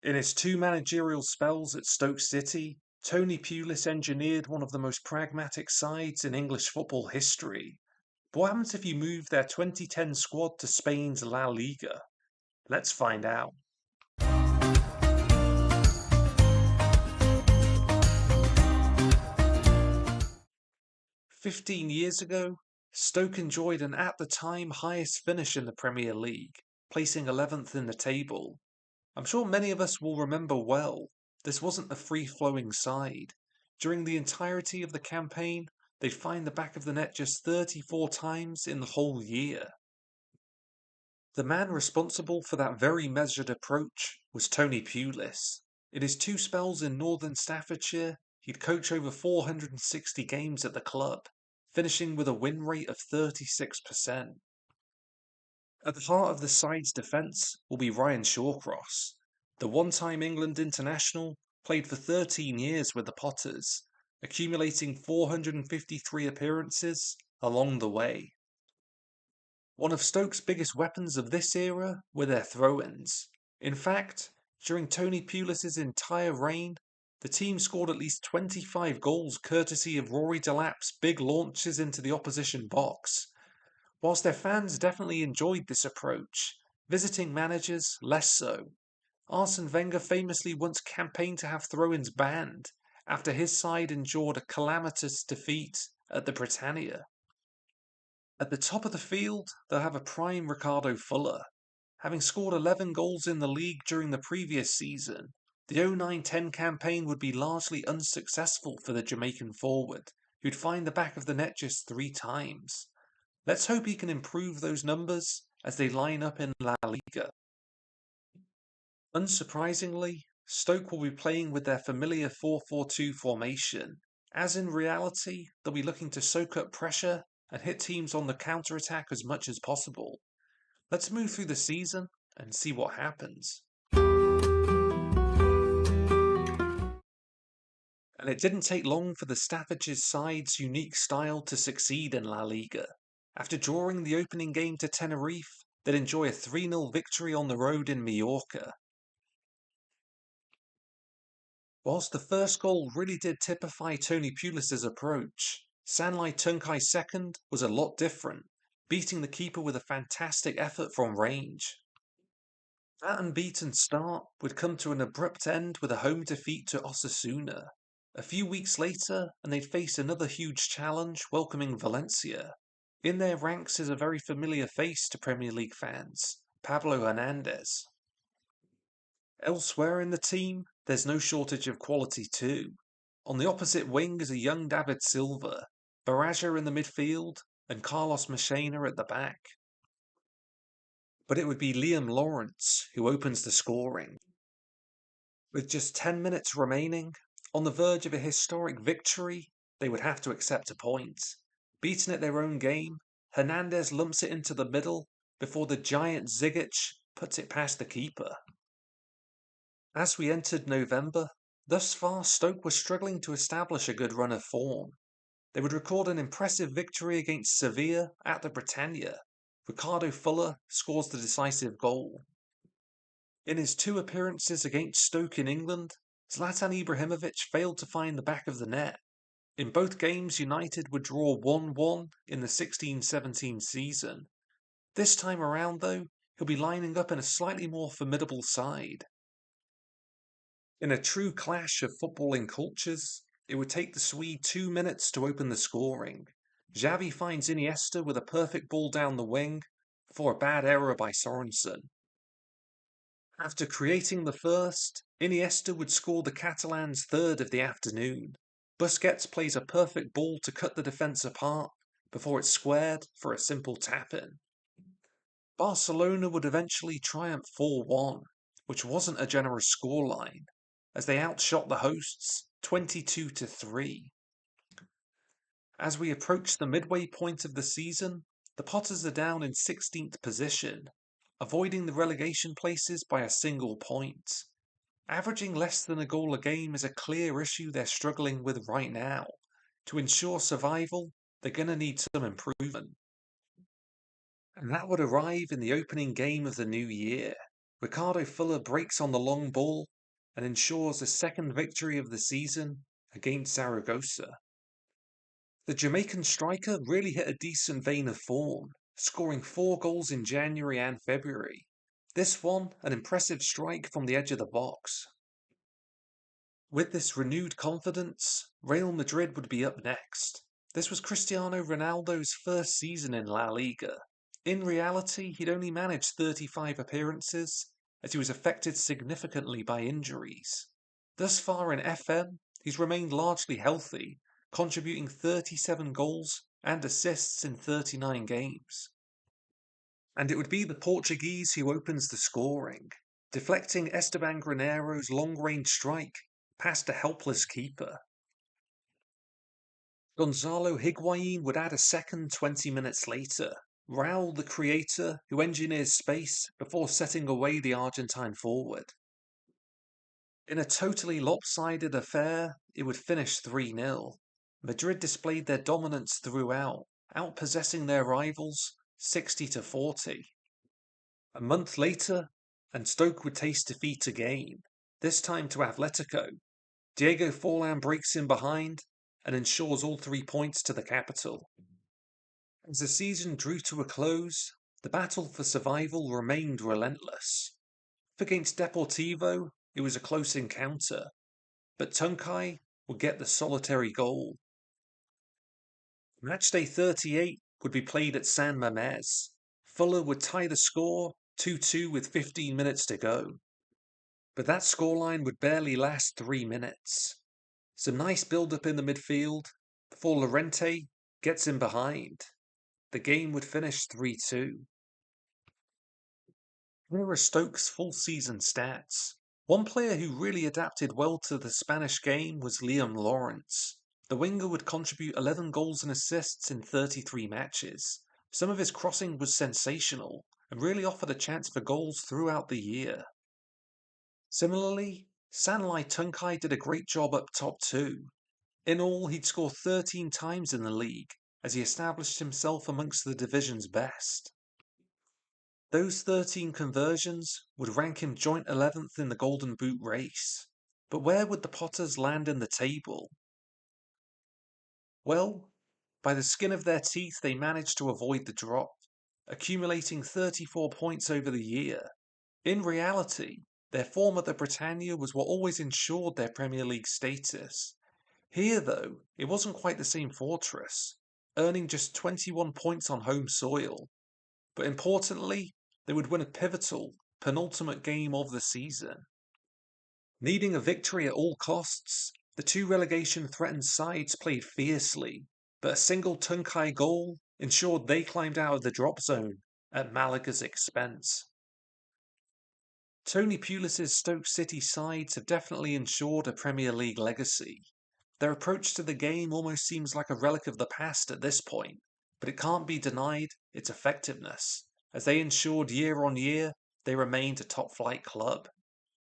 In his two managerial spells at Stoke City, Tony Pulis engineered one of the most pragmatic sides in English football history. But what happens if you move their 2010 squad to Spain's La Liga? Let's find out. 15 years ago, Stoke enjoyed an at the time highest finish in the Premier League, placing 11th in the table. I'm sure many of us will remember well, this wasn't a free-flowing side. During the entirety of the campaign, they'd find the back of the net just 34 times in the whole year. The man responsible for that very measured approach was Tony Pulis. In his two spells in northern Staffordshire, he'd coach over 460 games at the club, finishing with a win rate of 36%. At the heart of the side's defence will be Ryan Shawcross. The one-time England international played for 13 years with the Potters, accumulating 453 appearances along the way. One of Stoke's biggest weapons of this era were their throw-ins. In fact, during Tony Pulis' entire reign, the team scored at least 25 goals courtesy of Rory Delap's big launches into the opposition box. Whilst their fans definitely enjoyed this approach, visiting managers less so. Arsene Wenger famously once campaigned to have throw-ins banned after his side endured a calamitous defeat at the Britannia. At the top of the field, they'll have a prime Ricardo Fuller. Having scored 11 goals in the league during the previous season, the 09-10 campaign would be largely unsuccessful for the Jamaican forward, who'd find the back of the net just 3 times. Let's hope he can improve those numbers as they line up in La Liga. Unsurprisingly, Stoke will be playing with their familiar 4-4-2 formation, as in reality they'll be looking to soak up pressure and hit teams on the counter-attack as much as possible. Let's move through the season and see what happens. And it didn't take long for the Staffordshire side's unique style to succeed in La Liga. After drawing the opening game to Tenerife, they'd enjoy a 3-0 victory on the road in Mallorca. Whilst the first goal really did typify Tony Pulis' approach, Sanlai Tunkai's second was a lot different, beating the keeper with a fantastic effort from range. That unbeaten start would come to an abrupt end with a home defeat to Osasuna. A few weeks later, and they'd face another huge challenge welcoming Valencia. In their ranks is a very familiar face to Premier League fans, Pablo Hernandez. Elsewhere in the team, there's no shortage of quality too. On the opposite wing is a young David Silva, Baraja in the midfield, and Carlos Machena at the back. But it would be Liam Lawrence who opens the scoring. With just 10 minutes remaining, on the verge of a historic victory, they would have to accept a point. Beaten at their own game, Hernandez lumps it into the middle before the giant Zigic puts it past the keeper. As we entered November, thus far Stoke were struggling to establish a good run of form. They would record an impressive victory against Sevilla at the Britannia. Ricardo Fuller scores the decisive goal. In his 2 appearances against Stoke in England, Zlatan Ibrahimovic failed to find the back of the net. In both games, United would draw 1-1 in the 16-17 season. This time around, though, he'll be lining up in a slightly more formidable side. In a true clash of footballing cultures, it would take the Swede 2 minutes to open the scoring. Xavi finds Iniesta with a perfect ball down the wing before a bad error by Sorensen. After creating the first, Iniesta would score the Catalans' third of the afternoon. Busquets plays a perfect ball to cut the defence apart before it's squared for a simple tap-in. Barcelona would eventually triumph 4-1, which wasn't a generous scoreline, as they outshot the hosts 22-3. As we approach the midway point of the season, the Potters are down in 16th position, avoiding the relegation places by a single point. Averaging less than a goal a game is a clear issue they're struggling with right now. To ensure survival, they're going to need some improvement. And that would arrive in the opening game of the new year. Ricardo Fuller breaks on the long ball and ensures a second victory of the season against Zaragoza. The Jamaican striker really hit a decent vein of form, scoring 4 goals in January and February. This one, an impressive strike from the edge of the box. With this renewed confidence, Real Madrid would be up next. This was Cristiano Ronaldo's first season in La Liga. In reality, he'd only managed 35 appearances, as he was affected significantly by injuries. Thus far in FM, he's remained largely healthy, contributing 37 goals and assists in 39 games. And it would be the Portuguese who opens the scoring, deflecting Esteban Granero's long-range strike past a helpless keeper. Gonzalo Higuain would add a second 20 minutes later. Raul, the creator, who engineers space before setting away the Argentine forward. In a totally lopsided affair, it would finish 3-0. Madrid displayed their dominance throughout, outpossessing their rivals 60-40. A month later, and Stoke would taste defeat again, this time to Atletico. Diego Forlan breaks in behind and ensures all 3 points to the capital. As the season drew to a close, the battle for survival remained relentless. Against Deportivo, it was a close encounter, but Tunkai would get the solitary goal. Matchday 38 would be played at San Mamés. Fuller would tie the score 2-2 with 15 minutes to go. But that scoreline would barely last 3 minutes. Some nice build-up in the midfield before Llorente gets in behind. The game would finish 3-2. Here are Stoke's full season stats. One player who really adapted well to the Spanish game was Liam Lawrence. The winger would contribute 11 goals and assists in 33 matches. Some of his crossing was sensational and really offered a chance for goals throughout the year. Similarly, Sanlai Tunkai did a great job up top too. In all, he'd score 13 times in the league, as he established himself amongst the division's best. Those 13 conversions would rank him joint 11th in the Golden Boot race. But where would the Potters land in the table? Well, by the skin of their teeth they managed to avoid the drop, accumulating 34 points over the year. In reality, their form at the Britannia was what always ensured their Premier League status. Here, though, it wasn't quite the same fortress, earning just 21 points on home soil. But importantly, they would win a pivotal, penultimate game of the season. Needing a victory at all costs, the two relegation-threatened sides played fiercely, but a single Tunkai goal ensured they climbed out of the drop zone at Malaga's expense. Tony Pulis' Stoke City sides have definitely ensured a Premier League legacy. Their approach to the game almost seems like a relic of the past at this point, but it can't be denied its effectiveness, as they ensured year on year they remained a top-flight club.